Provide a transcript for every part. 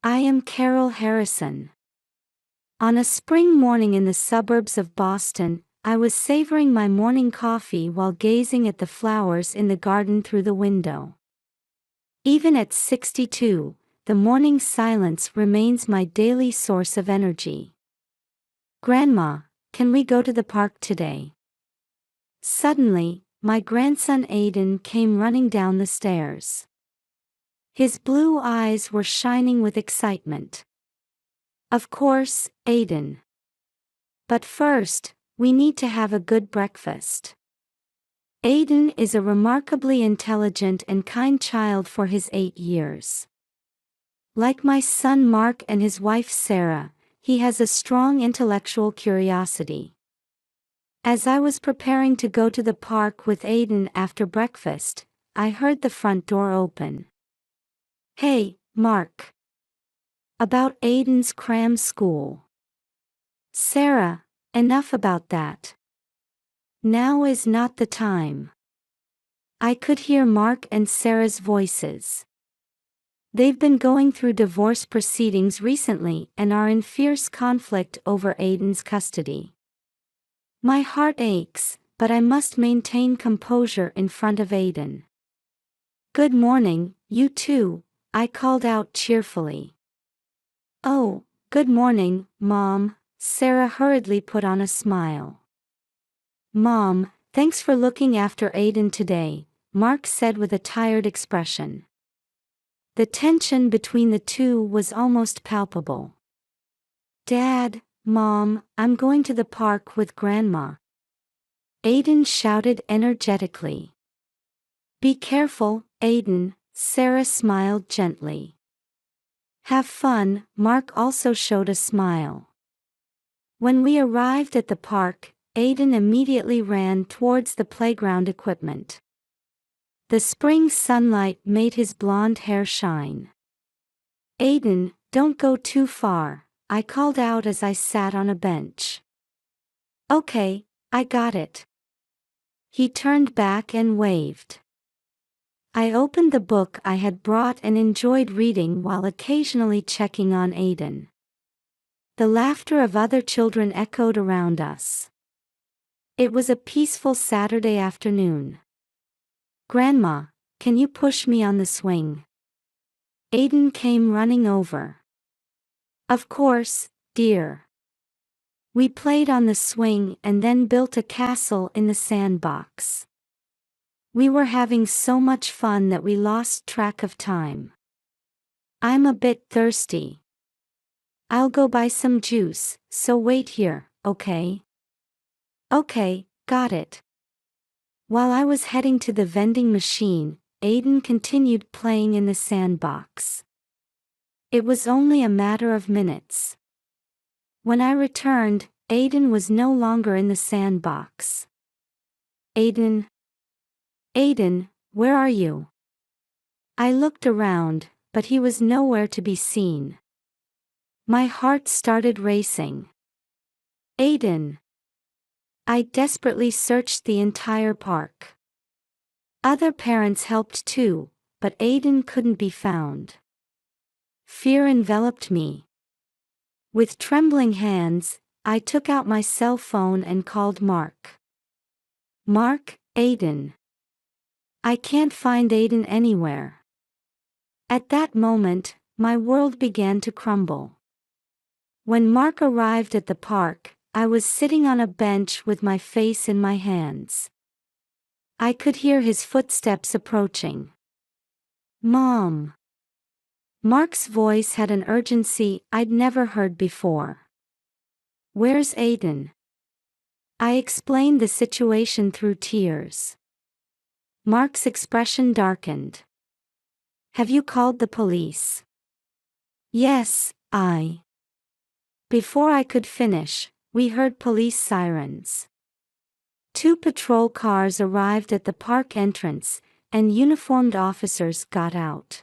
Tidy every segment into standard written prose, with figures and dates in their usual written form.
I am Carol Harrison. On a spring morning in the suburbs of Boston, I was savoring my morning coffee while gazing at the flowers in the garden through the window. Even at 62, the morning silence remains my daily source of energy. Grandma, can we go to the park today? Suddenly, my grandson Aiden came running down the stairs. His blue eyes were shining with excitement. Of course, Aiden. But first, we need to have a good breakfast. Aiden is a remarkably intelligent and kind child for his 8 years. Like my son Mark and his wife Sarah, he has a strong intellectual curiosity. As I was preparing to go to the park with Aiden after breakfast, I heard the front door open. Hey, Mark. About Aiden's cram school. Sarah, enough about that. Now is not the time. I could hear Mark and Sarah's voices. They've been going through divorce proceedings recently and are in fierce conflict over Aiden's custody. My heart aches, but I must maintain composure in front of Aiden. Good morning, you two, I called out cheerfully. Oh, good morning, Mom, Sarah hurriedly put on a smile. Mom, thanks for looking after Aiden today, Mark said with a tired expression. The tension between the two was almost palpable. Dad, Mom, I'm going to the park with Grandma. Aiden shouted energetically. Be careful, Aiden, Sarah smiled gently. Have fun, Mark also showed a smile. When we arrived at the park, Aiden immediately ran towards the playground equipment. The spring sunlight made his blonde hair shine. Aiden, don't go too far, I called out as I sat on a bench. Okay, I got it. He turned back and waved. I opened the book I had brought and enjoyed reading while occasionally checking on Aiden. The laughter of other children echoed around us. It was a peaceful Saturday afternoon. Grandma, can you push me on the swing? Aiden came running over. Of course, dear. We played on the swing and then built a castle in the sandbox. We were having so much fun that we lost track of time. I'm a bit thirsty. I'll go buy some juice, so wait here, okay? Okay, got it. While I was heading to the vending machine, Aiden continued playing in the sandbox. It was only a matter of minutes. When I returned, Aiden was no longer in the sandbox. Aiden, where are you? I looked around, but he was nowhere to be seen. My heart started racing. Aiden. I desperately searched the entire park. Other parents helped too, but Aiden couldn't be found. Fear enveloped me. With trembling hands, I took out my cell phone and called Mark. Mark, Aiden. I can't find Aiden anywhere. At that moment, my world began to crumble. When Mark arrived at the park, I was sitting on a bench with my face in my hands. I could hear his footsteps approaching. Mom. Mark's voice had an urgency I'd never heard before. Where's Aiden? I explained the situation through tears. Mark's expression darkened. Have you called the police? Yes, Before I could finish, we heard police sirens. 2 patrol cars arrived at the park entrance, and uniformed officers got out.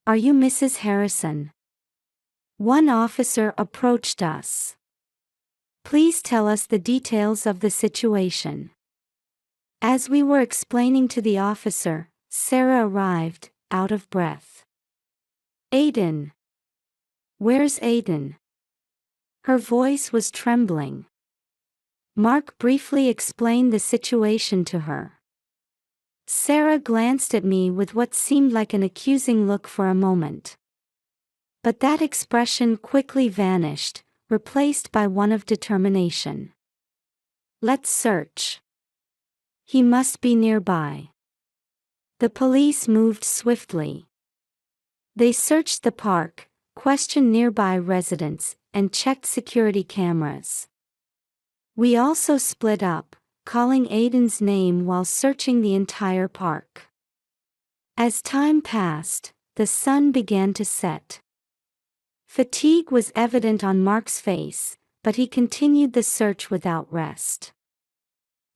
Are you Mrs. Harrison? One officer approached us. Please tell us the details of the situation. As we were explaining to the officer, Sarah arrived, out of breath. Aiden. Where's Aiden? Her voice was trembling. Mark briefly explained the situation to her. Sarah glanced at me with what seemed like an accusing look for a moment. But that expression quickly vanished, replaced by one of determination. Let's search. He must be nearby. The police moved swiftly. They searched the park, questioned nearby residents, and checked security cameras. We also split up, calling Aiden's name while searching the entire park. As time passed, the sun began to set. Fatigue was evident on Mark's face, but he continued the search without rest.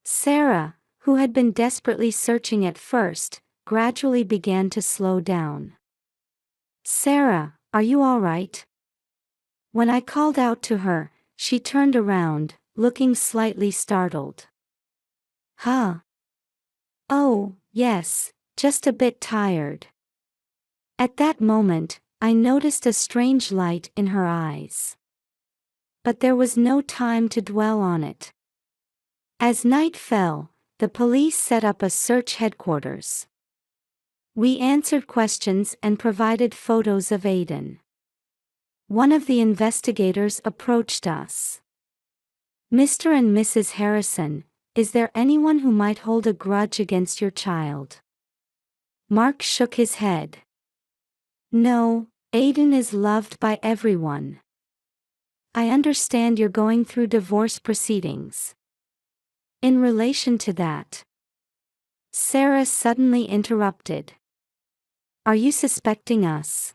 Sarah, who had been desperately searching at first, gradually began to slow down. Sarah, are you all right? When I called out to her, she turned around, looking slightly startled. Huh? Oh, yes, just a bit tired. At that moment, I noticed a strange light in her eyes. But there was no time to dwell on it. As night fell, the police set up a search headquarters. We answered questions and provided photos of Aiden. One of the investigators approached us. Mr. and Mrs. Harrison, is there anyone who might hold a grudge against your child? Mark shook his head. No, Aiden is loved by everyone. I understand you're going through divorce proceedings. In relation to that, Sarah suddenly interrupted. Are you suspecting us?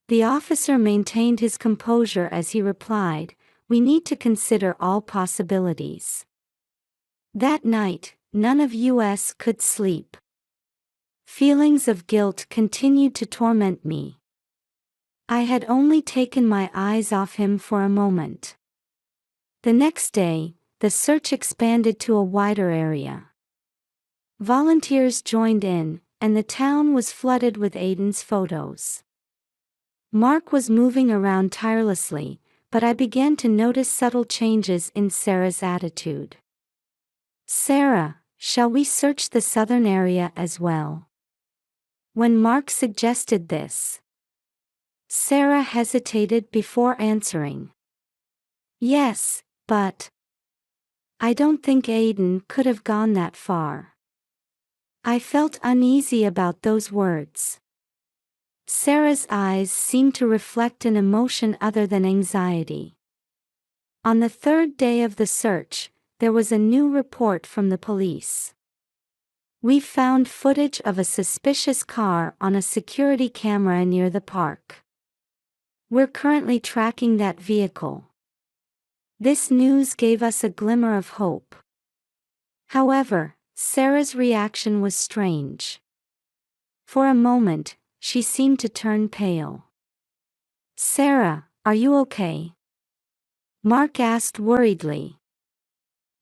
The officer maintained his composure as he replied, we need to consider all possibilities. That night, none of us could sleep. Feelings of guilt continued to torment me. I had only taken my eyes off him for a moment. The next day, the search expanded to a wider area. Volunteers joined in, and the town was flooded with Aiden's photos. Mark was moving around tirelessly, but I began to notice subtle changes in Sarah's attitude. Sarah, shall we search the southern area as well? When Mark suggested this, Sarah hesitated before answering. Yes, but I don't think Aiden could have gone that far. I felt uneasy about those words. Sarah's eyes seemed to reflect an emotion other than anxiety. On the third day of the search, there was a new report from the police. We found footage of a suspicious car on a security camera near the park. We're currently tracking that vehicle. This news gave us a glimmer of hope. However, Sarah's reaction was strange. For a moment, she seemed to turn pale. Sarah, are you okay? Mark asked worriedly.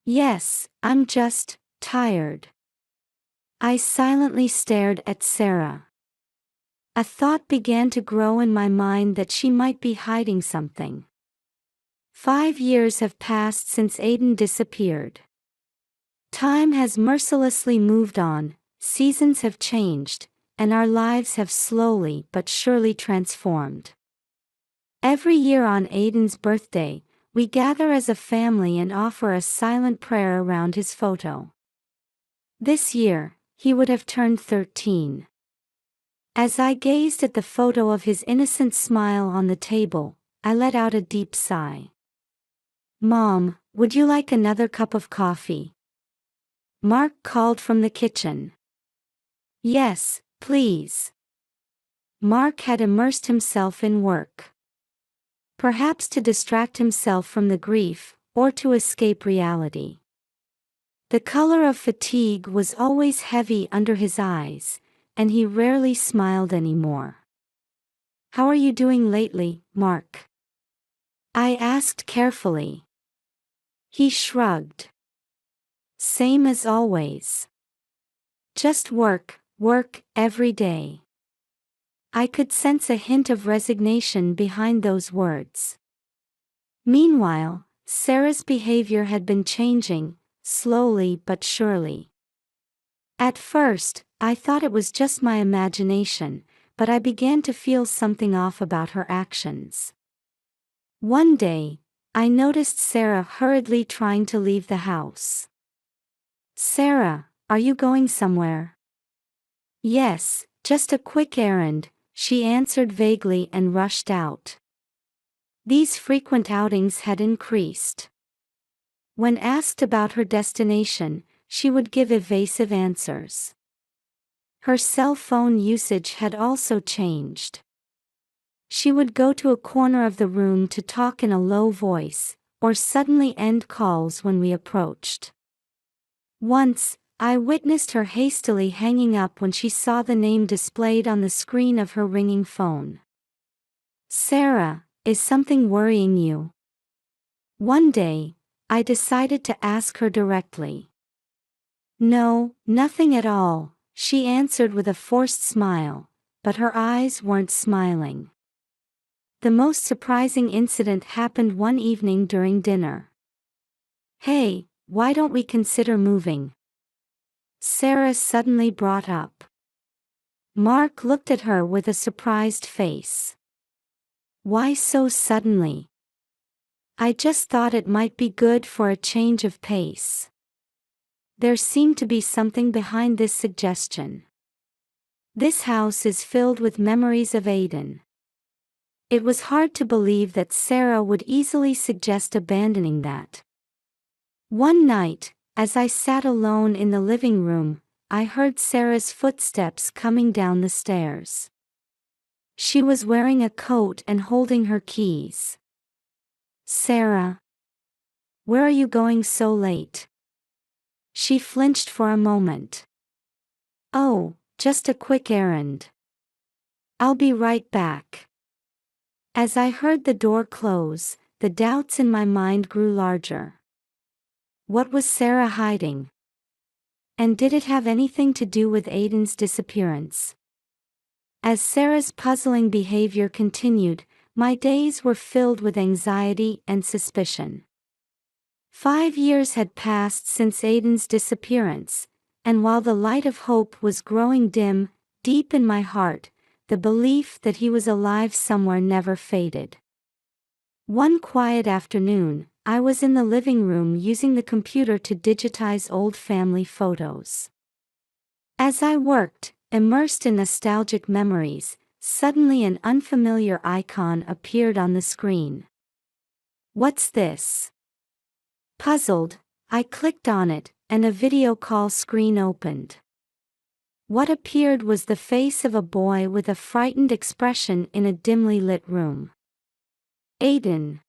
Yes, I'm just tired. I silently stared at Sarah. A thought began to grow in my mind that she might be hiding something. 5 years have passed since Aiden disappeared. Time has mercilessly moved on, seasons have changed, and our lives have slowly but surely transformed. Every year on Aiden's birthday, we gather as a family and offer a silent prayer around his photo. This year, he would have turned 13. As I gazed at the photo of his innocent smile on the table, I let out a deep sigh. Mom, would you like another cup of coffee? Mark called from the kitchen. Yes, please. Mark had immersed himself in work. Perhaps to distract himself from the grief, or to escape reality. The color of fatigue was always heavy under his eyes, and he rarely smiled anymore. How are you doing lately, Mark? I asked carefully. He shrugged. Same as always. Just work, work, every day. I could sense a hint of resignation behind those words. Meanwhile, Sarah's behavior had been changing, slowly but surely. At first, I thought it was just my imagination, but I began to feel something off about her actions. One day, I noticed Sarah hurriedly trying to leave the house. "Sarah, are you going somewhere?" "Yes, just a quick errand," she answered vaguely and rushed out. These frequent outings had increased. When asked about her destination, she would give evasive answers. Her cell phone usage had also changed. She would go to a corner of the room to talk in a low voice, or suddenly end calls when we approached. Once, I witnessed her hastily hanging up when she saw the name displayed on the screen of her ringing phone. "Sarah, is something worrying you?" One day, I decided to ask her directly. "No, nothing at all," she answered with a forced smile, but her eyes weren't smiling. The most surprising incident happened one evening during dinner. "Hey, why don't we consider moving?" Sarah suddenly brought up. Mark looked at her with a surprised face. "Why so suddenly?" "I just thought it might be good for a change of pace." There seemed to be something behind this suggestion. This house is filled with memories of Aiden. It was hard to believe that Sarah would easily suggest abandoning that. One night, as I sat alone in the living room, I heard Sarah's footsteps coming down the stairs. She was wearing a coat and holding her keys. "Sarah, where are you going so late?" She flinched for a moment. "Oh, just a quick errand. I'll be right back." As I heard the door close, the doubts in my mind grew larger. What was Sarah hiding? And did it have anything to do with Aiden's disappearance? As Sarah's puzzling behavior continued, my days were filled with anxiety and suspicion. 5 years had passed since Aiden's disappearance, and while the light of hope was growing dim, deep in my heart, the belief that he was alive somewhere never faded. One quiet afternoon, I was in the living room using the computer to digitize old family photos. As I worked, immersed in nostalgic memories, suddenly an unfamiliar icon appeared on the screen. "What's this?" Puzzled, I clicked on it, and a video call screen opened. What appeared was the face of a boy with a frightened expression in a dimly lit room. "Aiden."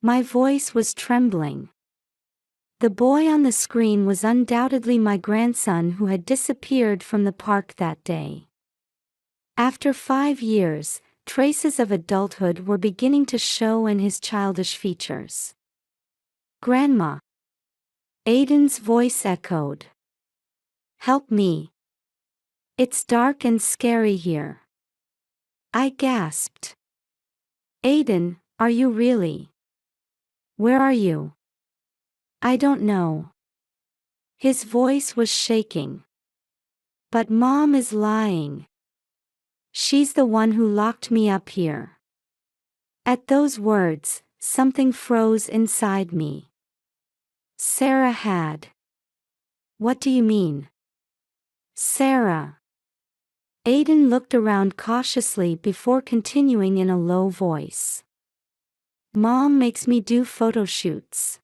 My voice was trembling. The boy on the screen was undoubtedly my grandson who had disappeared from the park that day. After 5 years, traces of adulthood were beginning to show in his childish features. "Grandma." Aiden's voice echoed. "Help me. It's dark and scary here." I gasped. "Aiden, are you really? Where are you?" "I don't know." His voice was shaking. "But Mom is lying. She's the one who locked me up here." At those words, something froze inside me. Sarah had. "What do you mean?" "Sarah." Aiden looked around cautiously before continuing in a low voice. "Mom makes me do photo shoots.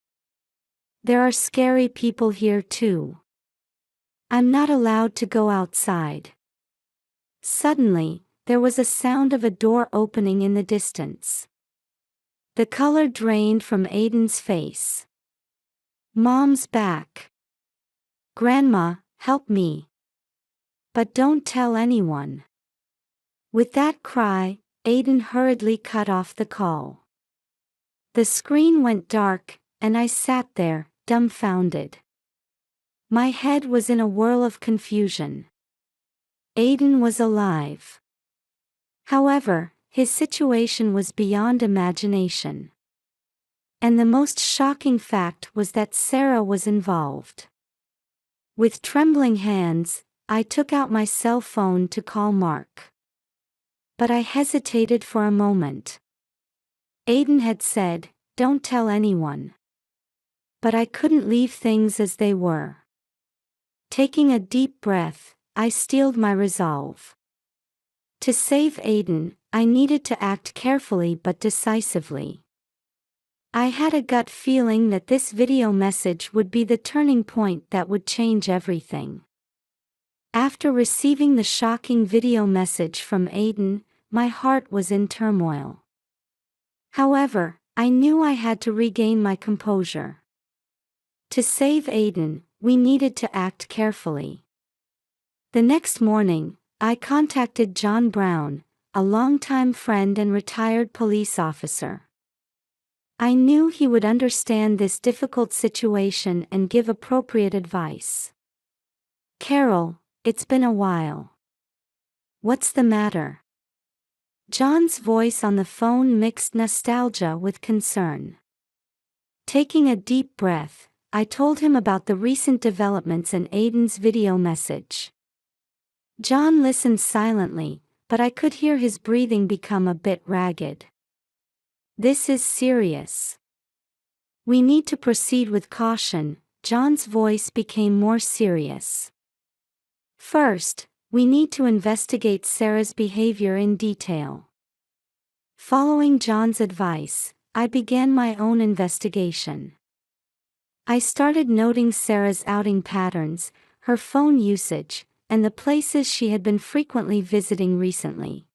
There are scary people here too. I'm not allowed to go outside." Suddenly, there was a sound of a door opening in the distance. The color drained from Aiden's face. "Mom's back. Grandma, help me. But don't tell anyone." With that cry, Aiden hurriedly cut off the call. The screen went dark, and I sat there, dumbfounded. My head was in a whirl of confusion. Aiden was alive. However, his situation was beyond imagination. And the most shocking fact was that Sarah was involved. With trembling hands, I took out my cell phone to call Mark. But I hesitated for a moment. Aiden had said, "Don't tell anyone." But I couldn't leave things as they were. Taking a deep breath, I steeled my resolve. To save Aiden, I needed to act carefully but decisively. I had a gut feeling that this video message would be the turning point that would change everything. After receiving the shocking video message from Aiden, my heart was in turmoil. However, I knew I had to regain my composure. To save Aiden, we needed to act carefully. The next morning, I contacted John Brown, a longtime friend and retired police officer. I knew he would understand this difficult situation and give appropriate advice. "Carol, it's been a while. What's the matter?" John's voice on the phone mixed nostalgia with concern. Taking a deep breath, I told him about the recent developments in Aiden's video message. John listened silently, but I could hear his breathing become a bit ragged. "This is serious. We need to proceed with caution." John's voice became more serious. "First, we need to investigate Sarah's behavior in detail." Following John's advice, I began my own investigation. I started noting Sarah's outing patterns, her phone usage, and the places she had been frequently visiting recently.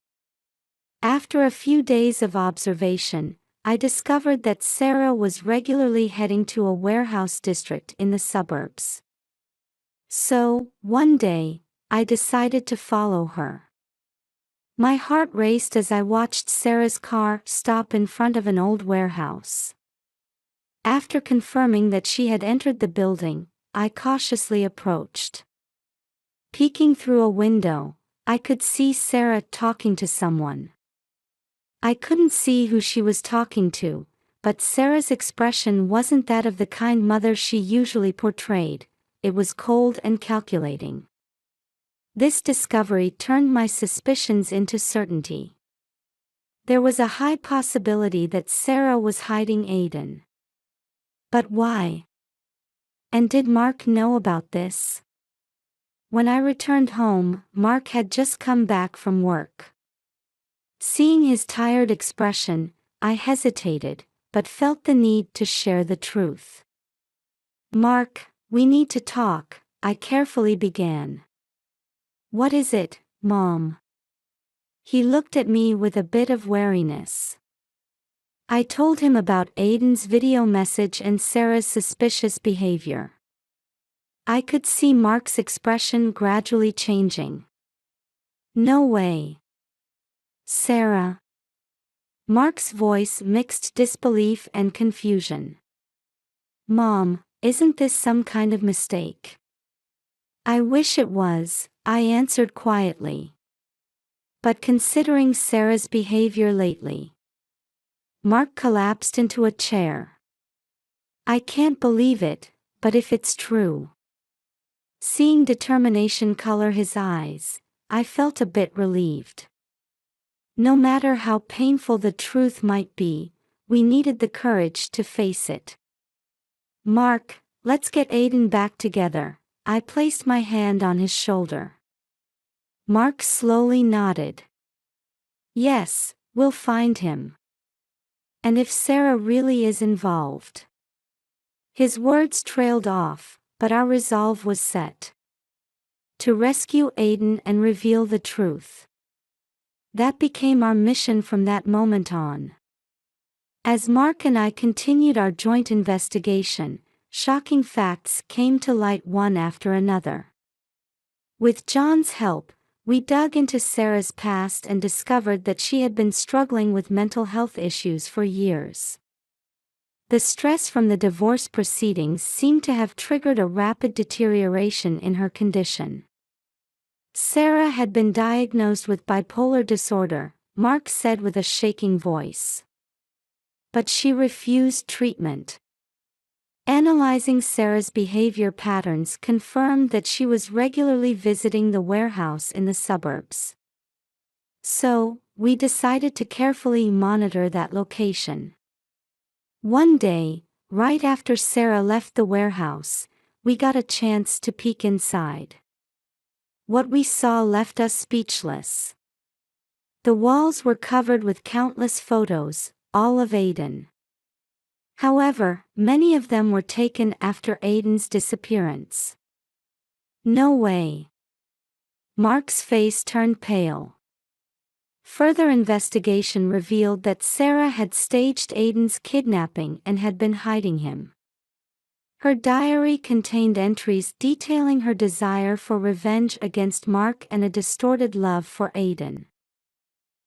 After a few days of observation, I discovered that Sarah was regularly heading to a warehouse district in the suburbs. So, one day, I decided to follow her. My heart raced as I watched Sarah's car stop in front of an old warehouse. After confirming that she had entered the building, I cautiously approached. Peeking through a window, I could see Sarah talking to someone. I couldn't see who she was talking to, but Sarah's expression wasn't that of the kind mother she usually portrayed. It was cold and calculating. This discovery turned my suspicions into certainty. There was a high possibility that Sarah was hiding Aiden. But why? And did Mark know about this? When I returned home, Mark had just come back from work. Seeing his tired expression, I hesitated, but felt the need to share the truth. "Mark, we need to talk," I carefully began. "What is it, Mom?" He looked at me with a bit of wariness. I told him about Aiden's video message and Sarah's suspicious behavior. I could see Mark's expression gradually changing. "No way. Sarah." Mark's voice mixed disbelief and confusion. "Mom, isn't this some kind of mistake?" "I wish it was," I answered quietly. "But considering Sarah's behavior lately..." Mark collapsed into a chair. "I can't believe it, but if it's true..." Seeing determination color his eyes, I felt a bit relieved. No matter how painful the truth might be, we needed the courage to face it. "Mark, let's get Aiden back together." I placed my hand on his shoulder. Mark slowly nodded. "Yes, we'll find him. And if Sarah really is involved..." His words trailed off, but our resolve was set. To rescue Aiden and reveal the truth. That became our mission from that moment on. As Mark and I continued our joint investigation, shocking facts came to light one after another. With John's help, we dug into Sarah's past and discovered that she had been struggling with mental health issues for years. The stress from the divorce proceedings seemed to have triggered a rapid deterioration in her condition. Sarah had been diagnosed with bipolar disorder, Mark said with a shaking voice. But she refused treatment. Analyzing Sarah's behavior patterns confirmed that she was regularly visiting the warehouse in the suburbs. So, we decided to carefully monitor that location. One day, right after Sarah left the warehouse, we got a chance to peek inside. What we saw left us speechless. The walls were covered with countless photos, all of Aiden. However, many of them were taken after Aiden's disappearance. No way. Mark's face turned pale. Further investigation revealed that Sarah had staged Aiden's kidnapping and had been hiding him. Her diary contained entries detailing her desire for revenge against Mark and a distorted love for Aiden.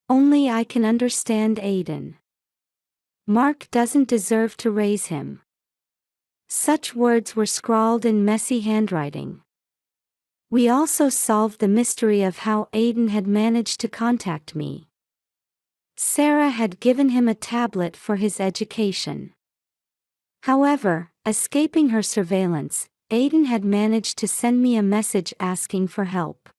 Only I can understand Aiden. Mark doesn't deserve to raise him. Such words were scrawled in messy handwriting. We also solved the mystery of how Aiden had managed to contact me. Sarah had given him a tablet for his education. However, escaping her surveillance, Aiden had managed to send me a message asking for help.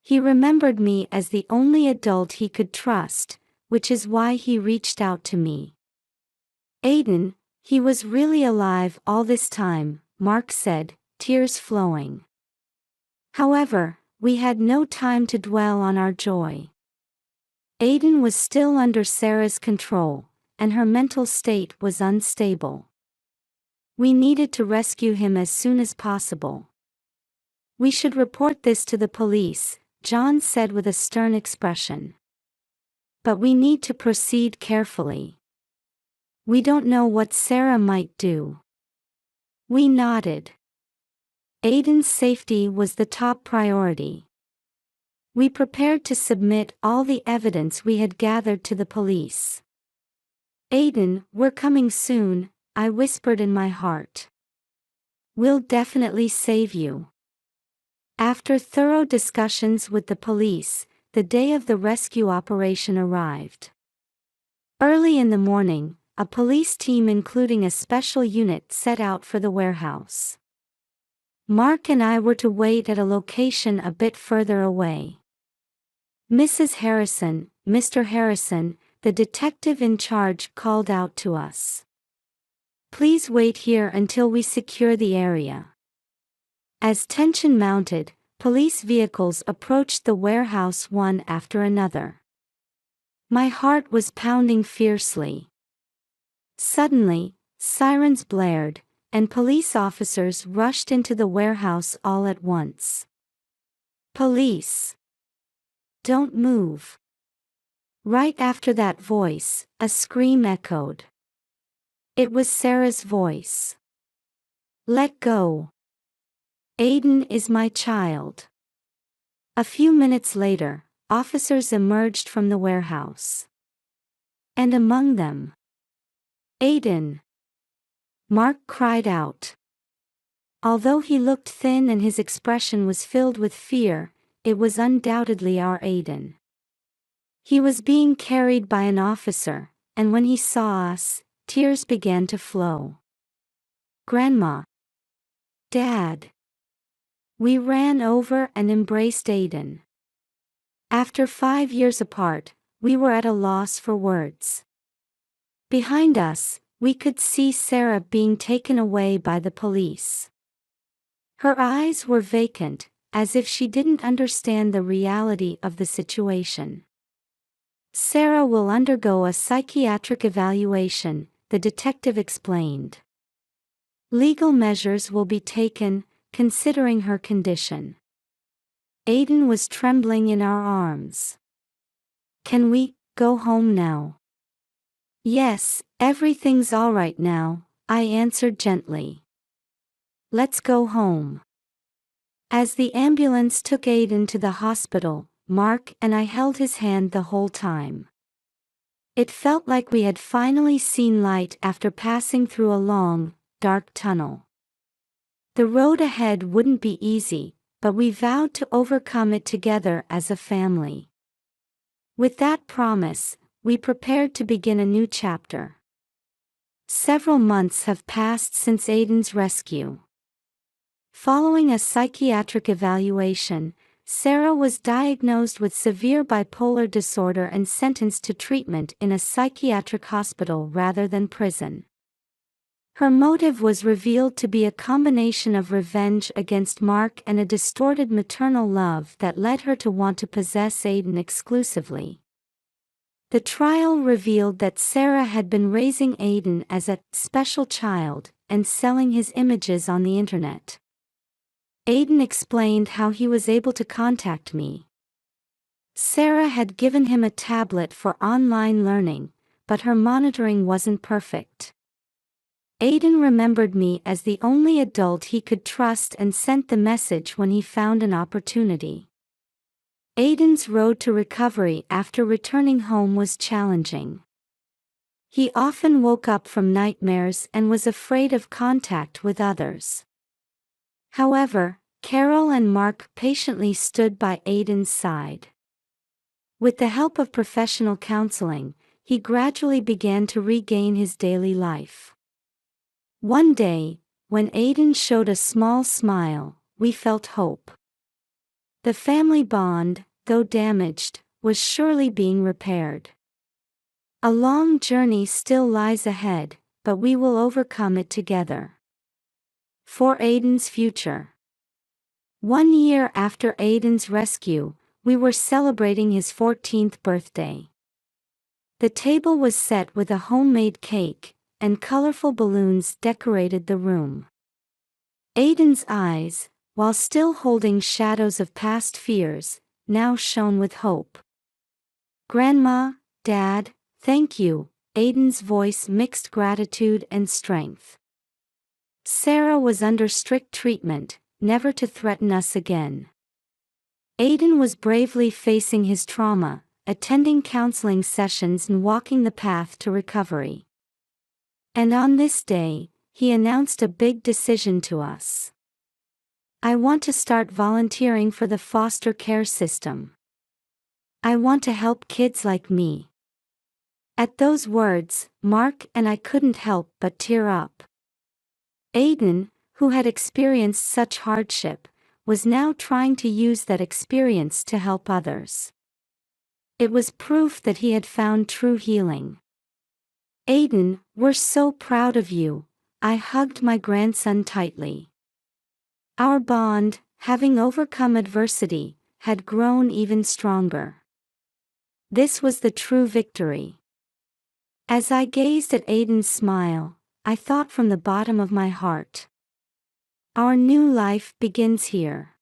He remembered me as the only adult he could trust, which is why he reached out to me. Aiden, he was really alive all this time, Mark said, tears flowing. However, we had no time to dwell on our joy. Aiden was still under Sarah's control, and her mental state was unstable. We needed to rescue him as soon as possible. We should report this to the police, John said with a stern expression. But we need to proceed carefully. We don't know what Sarah might do. We nodded. Aiden's safety was the top priority. We prepared to submit all the evidence we had gathered to the police. Aiden, we're coming soon, I whispered in my heart. We'll definitely save you. After thorough discussions with the police, the day of the rescue operation arrived. Early in the morning, a police team including a special unit set out for the warehouse. Mark and I were to wait at a location a bit further away. Mrs. Harrison, Mr. Harrison, the detective in charge called out to us. Please wait here until we secure the area. As tension mounted, police vehicles approached the warehouse one after another. My heart was pounding fiercely. Suddenly, sirens blared, and police officers rushed into the warehouse all at once. Police! Don't move! Right after that voice, a scream echoed. It was Sarah's voice. Let go! Aiden is my child. A few minutes later, officers emerged from the warehouse. And among them, Aiden! Mark cried out. Although he looked thin and his expression was filled with fear, it was undoubtedly our Aiden. He was being carried by an officer, and when he saw us, tears began to flow. Grandma! Dad! We ran over and embraced Aiden. After 5 years apart, we were at a loss for words. Behind us, we could see Sarah being taken away by the police. Her eyes were vacant, as if she didn't understand the reality of the situation. Sarah will undergo a psychiatric evaluation, the detective explained. Legal measures will be taken, considering her condition. Aiden was trembling in our arms. Can we go home now? Yes, everything's all right now, I answered gently. Let's go home. As the ambulance took Aiden to the hospital, Mark and I held his hand the whole time. It felt like we had finally seen light after passing through a long, dark tunnel. The road ahead wouldn't be easy, but we vowed to overcome it together as a family. With that promise, we prepared to begin a new chapter. Several months have passed since Aiden's rescue. Following a psychiatric evaluation, Sarah was diagnosed with severe bipolar disorder and sentenced to treatment in a psychiatric hospital rather than prison. Her motive was revealed to be a combination of revenge against Mark and a distorted maternal love that led her to want to possess Aiden exclusively. The trial revealed that Sarah had been raising Aiden as a special child and selling his images on the internet. Aiden explained how he was able to contact me. Sarah had given him a tablet for online learning, but her monitoring wasn't perfect. Aiden remembered me as the only adult he could trust and sent the message when he found an opportunity. Aiden's road to recovery after returning home was challenging. He often woke up from nightmares and was afraid of contact with others. However, Carol and Mark patiently stood by Aiden's side. With the help of professional counseling, he gradually began to regain his daily life. One day, when Aiden showed a small smile, we felt hope. The family bond, though damaged, was surely being repaired. A long journey still lies ahead, but we will overcome it together. For Aiden's future. 1 year after Aiden's rescue, we were celebrating his 14th birthday. The table was set with a homemade cake, and colorful balloons decorated the room. Aiden's eyes, while still holding shadows of past fears, now shone with hope. "Grandma, Dad, thank you," Aiden's voice mixed gratitude and strength. Sarah was under strict treatment, never to threaten us again. Aiden was bravely facing his trauma, attending counseling sessions and walking the path to recovery. And on this day, he announced a big decision to us. "I want to start volunteering for the foster care system. I want to help kids like me." At those words, Mark and I couldn't help but tear up. Aiden, who had experienced such hardship, was now trying to use that experience to help others. It was proof that he had found true healing. "Aiden, we're so proud of you," I hugged my grandson tightly. Our bond, having overcome adversity, had grown even stronger. This was the true victory. As I gazed at Aiden's smile, I thought from the bottom of my heart, our new life begins here.